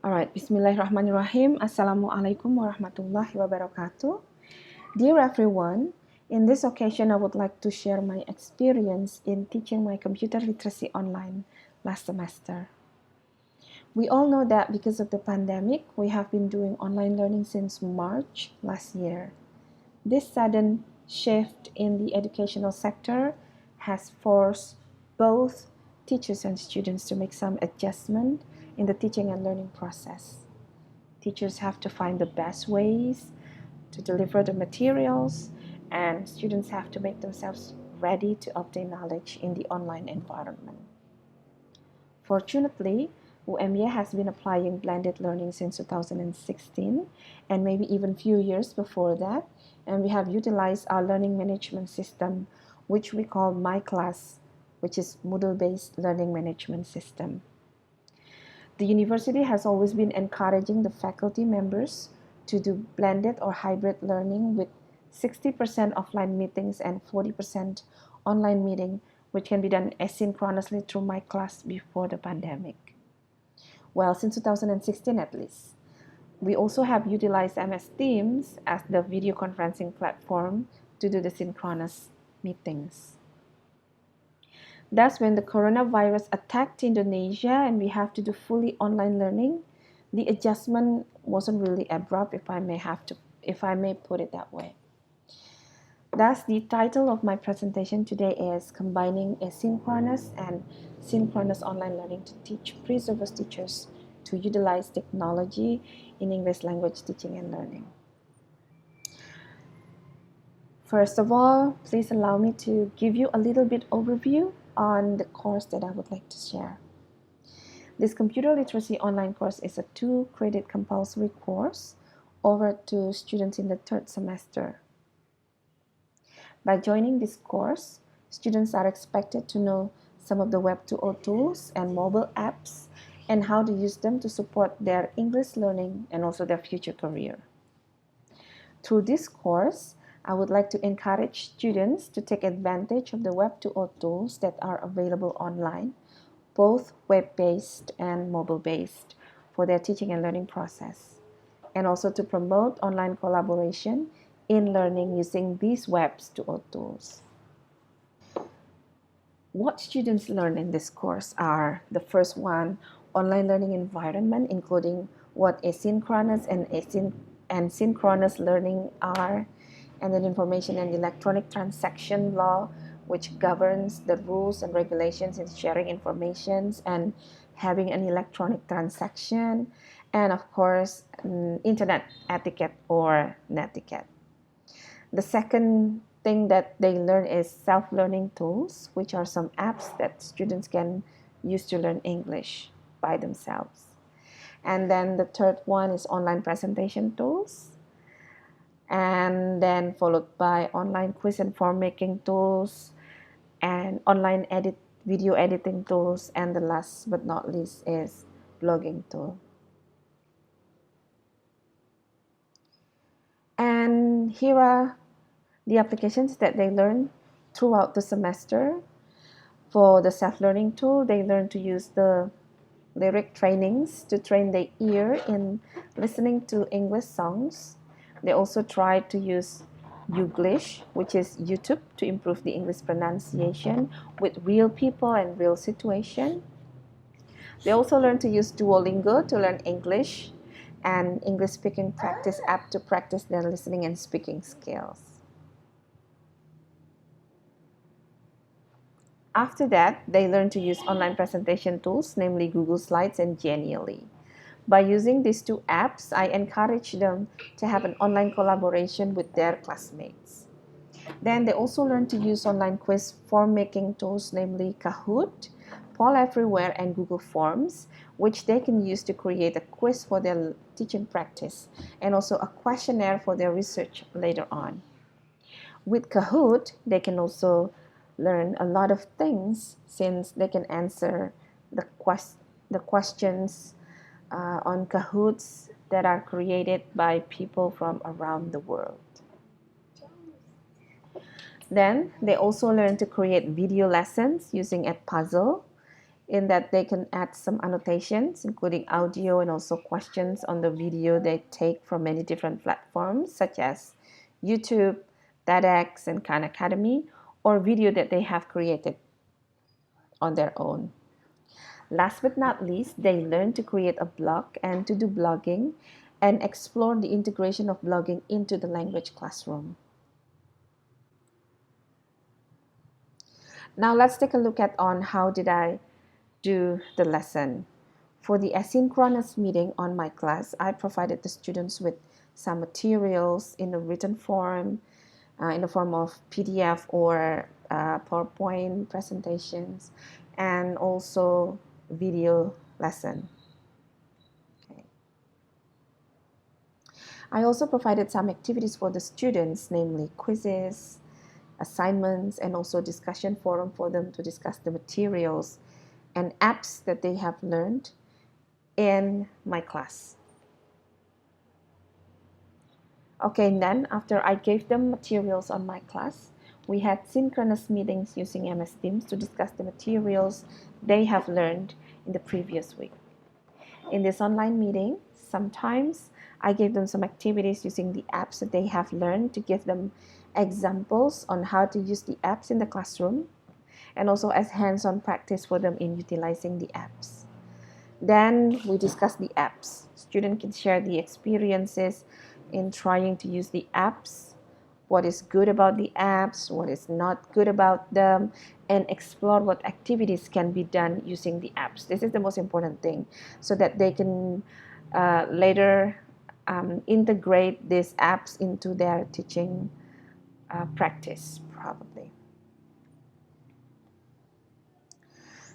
Alright, Bismillahirrahmanirrahim. Assalamualaikum warahmatullahi wabarakatuh. Dear everyone, in this occasion I would like to share my experience in teaching my computer literacy online last semester. We all know that because of the pandemic, we have been doing online learning since March last year. This sudden shift in the educational sector has forced both teachers and students to make some adjustment in the teaching and learning process. Teachers have to find the best ways to deliver the materials, and students have to make themselves ready to obtain knowledge in the online environment. Fortunately, UMY has been applying blended learning since 2016 and maybe even few years before that, and we have utilized our learning management system, which we call MyClass, which is Moodle-based learning management system. The university has always been encouraging the faculty members to do blended or hybrid learning with 60% offline meetings and 40% online meeting, which can be done asynchronously through MyClass before the pandemic. Well, since 2016 at least. We also have utilized MS Teams as the video conferencing platform to do the synchronous meetings. Thus, when the coronavirus attacked Indonesia and we have to do fully online learning, the adjustment wasn't really abrupt, if I may put it that way. Thus, the title of my presentation today is Combining Asynchronous and Synchronous Online Learning to Teach Pre-Service Teachers to Utilize Technology in English Language Teaching and Learning. First of all, please allow me to give you a little bit overview on the course that I would like to share. This computer literacy online course is a 2-credit compulsory course offered to students in the 3rd semester. By joining this course, students are expected to know some of the Web 2.0 tools and mobile apps and how to use them to support their English learning and also their future career. Through this course, I would like to encourage students to take advantage of the Web 2.0 tools that are available online, both web-based and mobile-based, for their teaching and learning process, and also to promote online collaboration in learning using these Web 2.0 tools. What students learn in this course are, the first one, online learning environment, including what asynchronous and synchronous learning are, and then information and electronic transaction law, which governs the rules and regulations in sharing information and having an electronic transaction, and of course, internet etiquette or netiquette. The second thing that they learn is self-learning tools, which are some apps that students can use to learn English by themselves. And then the third one is online presentation tools, and then followed by online quiz and form making tools and online video editing tools, and the last but not least is blogging tool. And here are the applications that they learn throughout the semester. For the self-learning tool, they learn to use the lyric trainings to train their ear in listening to English songs. They also try to use Youglish, which is YouTube, to improve the English pronunciation with real people and real situation. They also learn to use Duolingo to learn English, and English speaking practice app to practice their listening and speaking skills. After that, they learn to use online presentation tools, namely Google Slides and Genially. By using these two apps, I encourage them to have an online collaboration with their classmates. Then they also learn to use online quiz form-making tools, namely Kahoot, Poll Everywhere, and Google Forms, which they can use to create a quiz for their teaching practice and also a questionnaire for their research later on. With Kahoot, they can also learn a lot of things since they can answer the questions on Kahoots that are created by people from around the world. Then they also learn to create video lessons using Edpuzzle in that they can add some annotations, including audio and also questions on the video they take from many different platforms, such as YouTube, TEDx, and Khan Academy, or video that they have created on their own. Last but not least, they learn to create a blog and to do blogging and explore the integration of blogging into the language classroom. Now let's take a look at on how did I do the lesson. For the asynchronous meeting on my class, I provided the students with some materials in a written form, in the form of PDF or PowerPoint presentations, and also video lesson. Okay. I also provided some activities for the students, namely quizzes, assignments, and also discussion forum for them to discuss the materials and apps that they have learned in my class. Okay, and then after I gave them materials on my class, we had synchronous meetings using MS Teams to discuss the materials they have learned in the previous week. In this online meeting, sometimes I gave them some activities using the apps that they have learned to give them examples on how to use the apps in the classroom, and also as hands-on practice for them in utilizing the apps. Then we discuss the apps. Students can share the experiences in trying to use the apps, what is good about the apps, what is not good about them, and explore what activities can be done using the apps. This is the most important thing, so that they can later integrate these apps into their teaching practice, probably.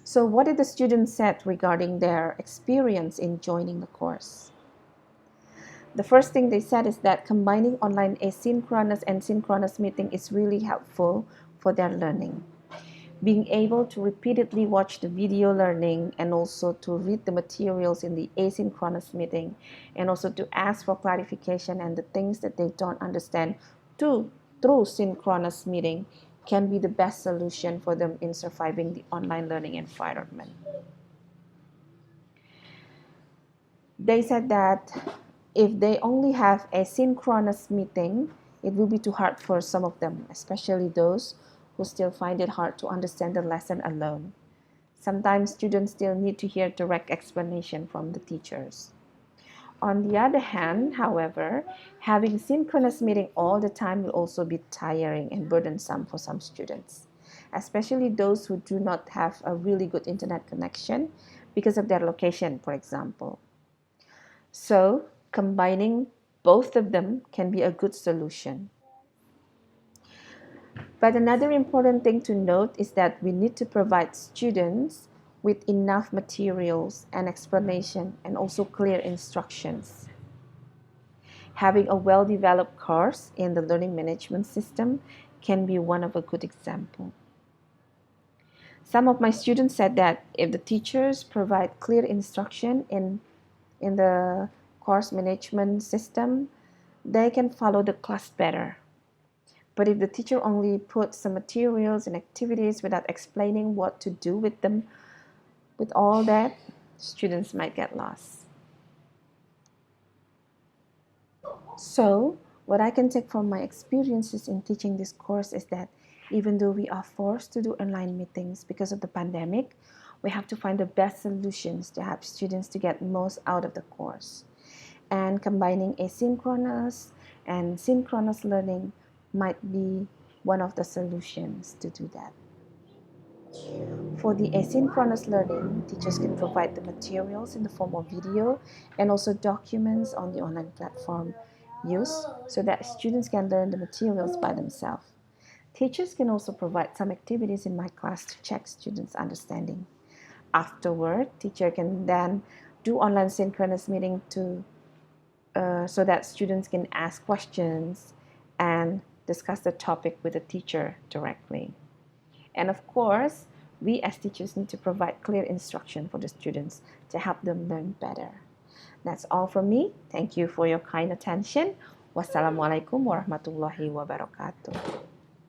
So what did the students say regarding their experience in joining the course? The first thing they said is that combining online asynchronous and synchronous meeting is really helpful for their learning. Being able to repeatedly watch the video learning and also to read the materials in the asynchronous meeting and also to ask for clarification and the things that they don't understand through synchronous meeting can be the best solution for them in surviving the online learning environment. They said that if they only have a synchronous meeting, it will be too hard for some of them, especially those who still find it hard to understand the lesson alone. Sometimes students still need to hear direct explanation from the teachers. On the other hand, however, having synchronous meeting all the time will also be tiring and burdensome for some students, especially those who do not have a really good internet connection because of their location, for example. So, combining both of them can be a good solution. But another important thing to note is that we need to provide students with enough materials and explanation and also clear instructions. Having a well-developed course in the learning management system can be one of a good example. Some of my students said that if the teachers provide clear instruction in the course management system, they can follow the class better. But if the teacher only puts some materials and activities without explaining what to do with them, with all that, students might get lost. So, what I can take from my experiences in teaching this course is that even though we are forced to do online meetings because of the pandemic, we have to find the best solutions to help students to get most out of the course. And combining asynchronous and synchronous learning might be one of the solutions to do that. For the asynchronous learning, teachers can provide the materials in the form of video and also documents on the online platform used so that students can learn the materials by themselves. Teachers can also provide some activities in my class to check students' understanding. Afterward, teacher can then do online synchronous meeting so that students can ask questions and discuss the topic with the teacher directly. And of course, we as teachers need to provide clear instruction for the students to help them learn better. That's all from me. Thank you for your kind attention. Wassalamualaikum warahmatullahi wabarakatuh.